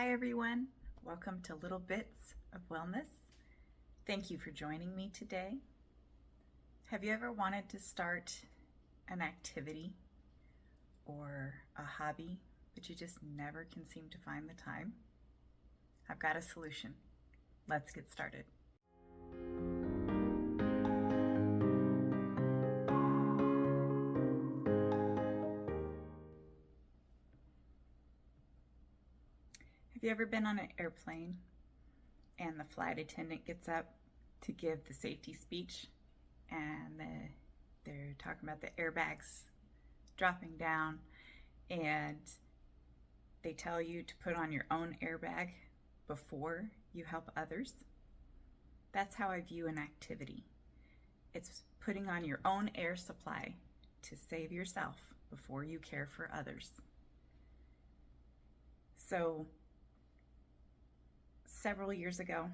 Hi everyone, welcome to Little Bits of Wellness. Thank you for joining me today. Have you ever wanted to start an activity or a hobby, but you just never can seem to find the time? I've got a solution. Let's get started. Have you ever been on an airplane and the flight attendant gets up to give the safety speech and they're talking about the airbags dropping down and they tell you to put on your own airbag before you help others? That's how I view an activity. It's putting on your own air supply to save yourself before you care for others. So several years ago,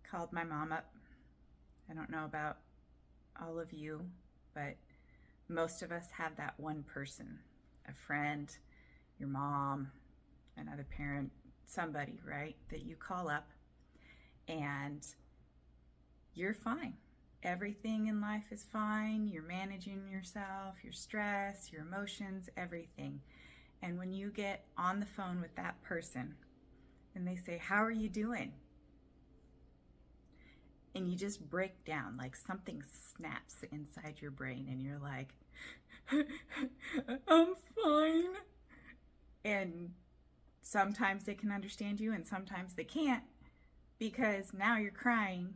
called my mom up. I don't know about all of you, but most of us have that one person, a friend, your mom, another parent, somebody, right, that you call up and you're fine. Everything in life is fine. You're managing yourself, your stress, your emotions, everything. And when you get on the phone with that person and they say, "How are you doing?" And you just break down, like something snaps inside your brain and you're like, "I'm fine." And sometimes they can understand you and sometimes they can't, because now you're crying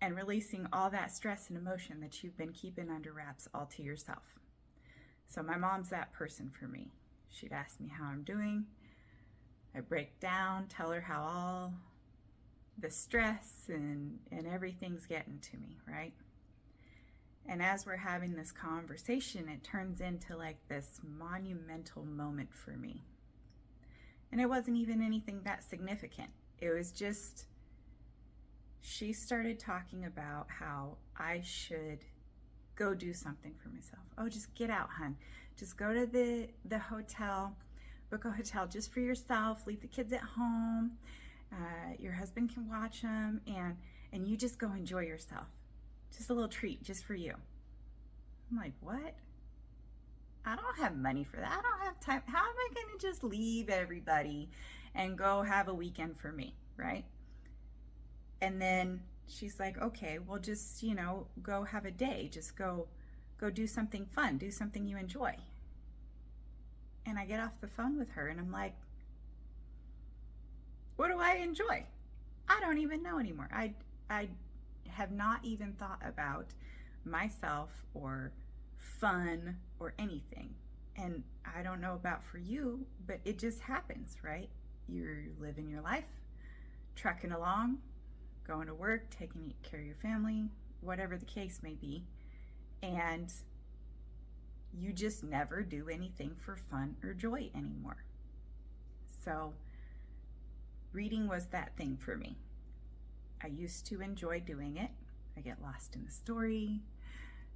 and releasing all that stress and emotion that you've been keeping under wraps all to yourself. So my mom's that person for me. She'd ask me how I'm doing. I break down, tell her how all the stress and everything's getting to me, right? And as we're having this conversation, it turns into like this monumental moment for me. And it wasn't even anything that significant. It was just, she started talking about how I should go do something for myself. "Oh, just get out, hun. Just go to the hotel, book a hotel just for yourself, leave the kids at home, your husband can watch them, and you just go enjoy yourself. Just a little treat just for you." I'm like, what? I don't have money for that. I don't have time. How am I going to just leave everybody and go have a weekend for me, right? And then she's like, "Okay, well, just, go have a day. Just go do something fun. Do something you enjoy." And I get off the phone with her and I'm like, what do I enjoy? I don't even know anymore. I have not even thought about myself or fun or anything. And I don't know about for you, but it just happens, right? You're living your life, trucking along, going to work, taking care of your family, whatever the case may be, and you just never do anything for fun or joy anymore. So reading was that thing for me. I used to enjoy doing it. I get lost in the story.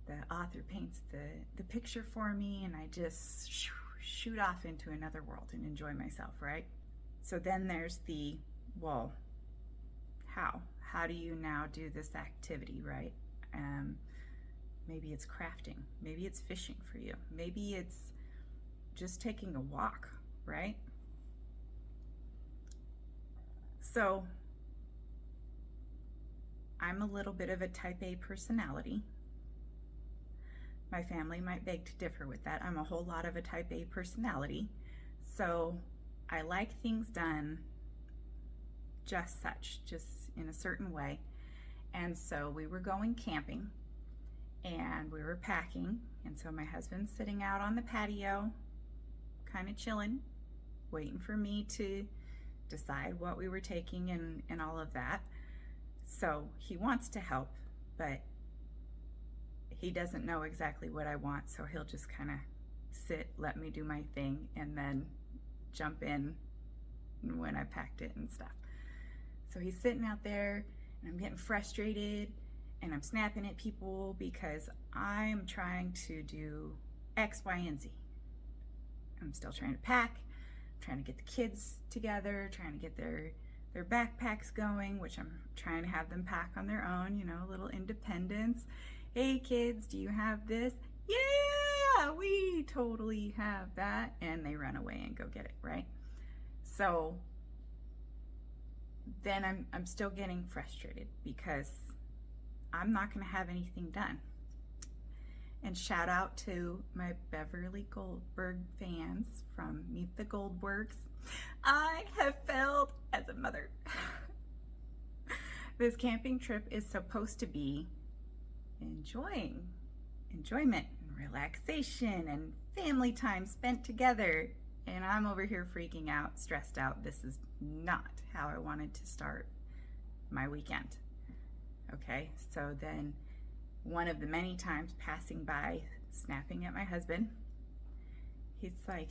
The author paints the picture for me and I just shoot off into another world and enjoy myself, right? So then there's the, well, how? How do you now do this activity, right? Maybe it's crafting. Maybe it's fishing for you. Maybe it's just taking a walk, right? So I'm a little bit of a type A personality. My family might beg to differ with that. I'm a whole lot of a type A personality. So I like things done just such, just in a certain way. And so we were going camping and we were packing. And so my husband's sitting out on the patio, kind of chilling, waiting for me to decide what we were taking and all of that. So he wants to help, but he doesn't know exactly what I want, so he'll just kind of sit, let me do my thing, and then jump in when I packed it and stuff. So he's sitting out there, and I'm getting frustrated, and I'm snapping at people because I'm trying to do X, Y, and Z. I'm still trying to pack. trying to get the kids together, trying to get their backpacks going, which I'm trying to have them pack on their own, you know, a little independence. Hey kids, do you have this? Yeah, we totally have that. And they run away and go get it, right? So then I'm still getting frustrated because I'm not going to have anything done. And shout out to my Beverly Goldberg fans from Meet the Goldbergs. I have failed as a mother. This camping trip is supposed to be enjoyment and relaxation and family time spent together. And I'm over here freaking out, stressed out. This is not how I wanted to start my weekend. Okay, so then one of the many times passing by, snapping at my husband, he's like,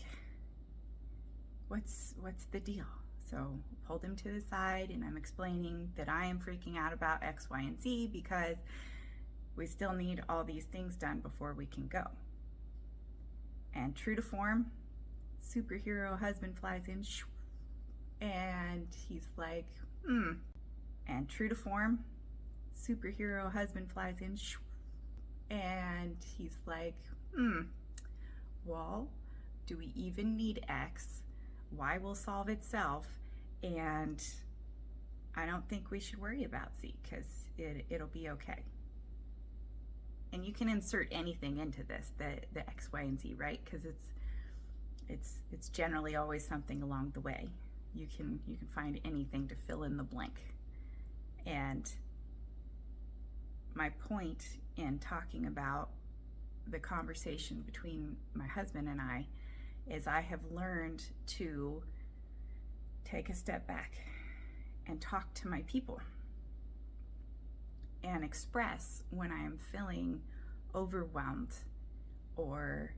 what's the deal? So pulled him to the side and I'm explaining that I am freaking out about X, Y, and Z because we still need all these things done before we can go. And true to form, superhero husband flies in, and he's like, And true to form, superhero husband flies in, and he's like, well, do we even need X? Y will solve itself, and I don't think we should worry about Z because it'll be okay. And you can insert anything into this, the X, Y, and Z, right? Because it's generally always something along the way. You can find anything to fill in the blank. And my point in talking about the conversation between my husband and I is I have learned to take a step back and talk to my people and express when I am feeling overwhelmed or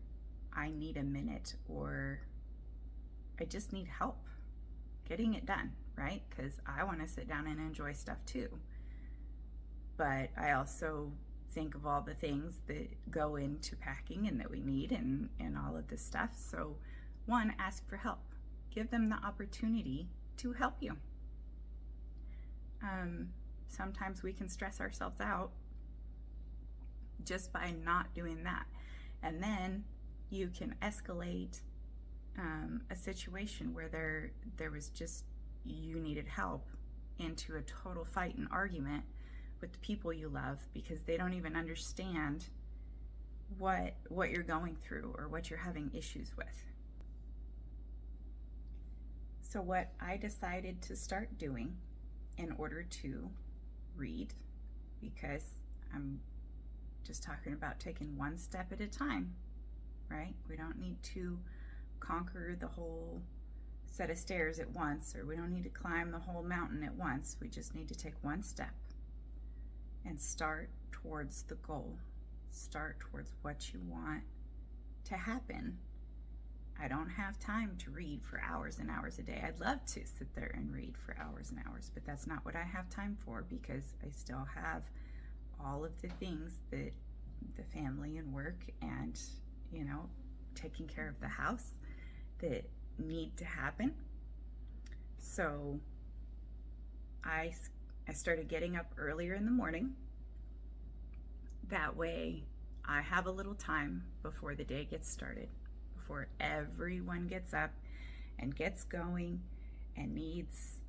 I need a minute or I just need help getting it done, right? Because I want to sit down and enjoy stuff too. But I also think of all the things that go into packing and that we need and all of this stuff. So one, ask for help. Give them the opportunity to help you. Sometimes we can stress ourselves out just by not doing that. And then you can escalate a situation where there was just, you needed help into a total fight and argument with the people you love because they don't even understand what you're going through or what you're having issues with. So what I decided to start doing in order to read, because I'm just talking about taking one step at a time, right? We don't need to conquer the whole set of stairs at once, or we don't need to climb the whole mountain at once. We just need to take one step and start towards the goal. Start towards what you want to happen. I don't have time to read for hours and hours a day. I'd love to sit there and read for hours and hours, but that's not what I have time for because I still have all of the things that the family and work and, you know, taking care of the house that need to happen. So I started getting up earlier in the morning. That way I have a little time before the day gets started, before everyone gets up and gets going and needs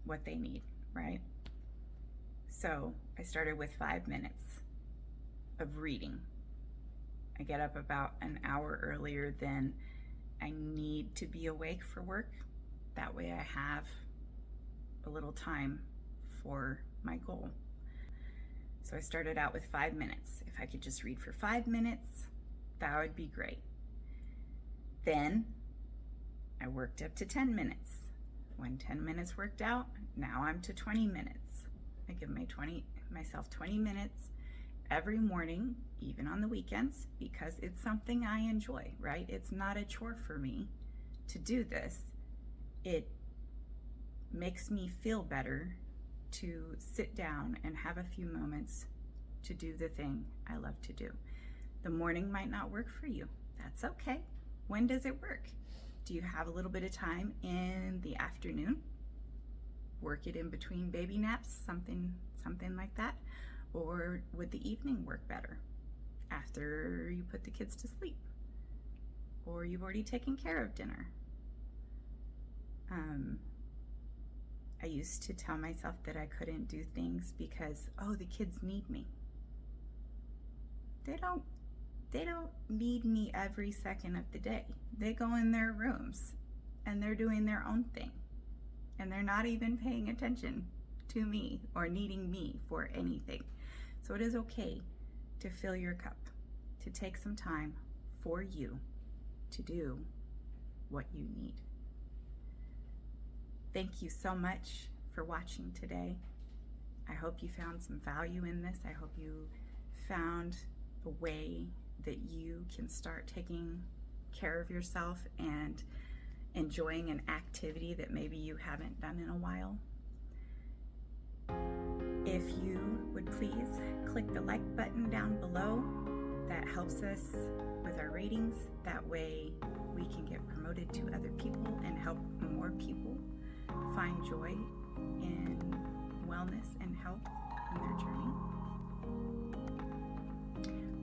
what they need, right? So I started with 5 minutes of reading. I get up about an hour earlier than I need to be awake for work. That way I have a little time for my goal. So I started out with 5 minutes. If I could just read for 5 minutes, that would be great. Then I worked up to 10 minutes. When 10 minutes worked out, now I'm to 20 minutes. I give myself 20 minutes every morning, even on the weekends, because it's something I enjoy, right? It's not a chore for me to do this. It makes me feel better to sit down and have a few moments to do the thing I love to do. The morning might not work for you. That's okay. When does it work? Do you have a little bit of time in the afternoon? Work it in between baby naps, something like that? Or would the evening work better after you put the kids to sleep? Or you've already taken care of dinner? I used to tell myself that I couldn't do things because, oh, the kids need me. They don't need me every second of the day. They go in their rooms and they're doing their own thing. And they're not even paying attention to me or needing me for anything. So it is okay to fill your cup, to take some time for you to do what you need. Thank you so much for watching today. I hope you found some value in this. I hope you found a way that you can start taking care of yourself and enjoying an activity that maybe you haven't done in a while. If you would please click the like button down below. That helps us with our ratings. That way we can get promoted to other people and help more people find joy in wellness and health in their journey.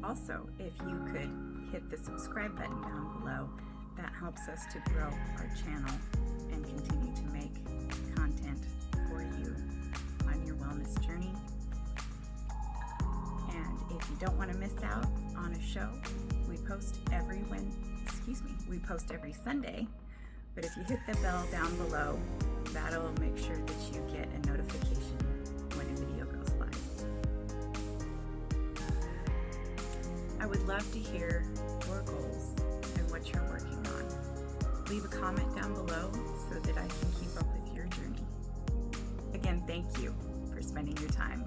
Also, if you could hit the subscribe button down below, that helps us to grow our channel and continue to make content for you on your wellness journey. And if you don't want to miss out on a show, we post every Sunday. But if you hit the bell down below, that'll make sure that you get a notification when a video goes live. I would love to hear your goals and what you're working on. Leave a comment down below so that I can keep up with your journey. Again, thank you for spending your time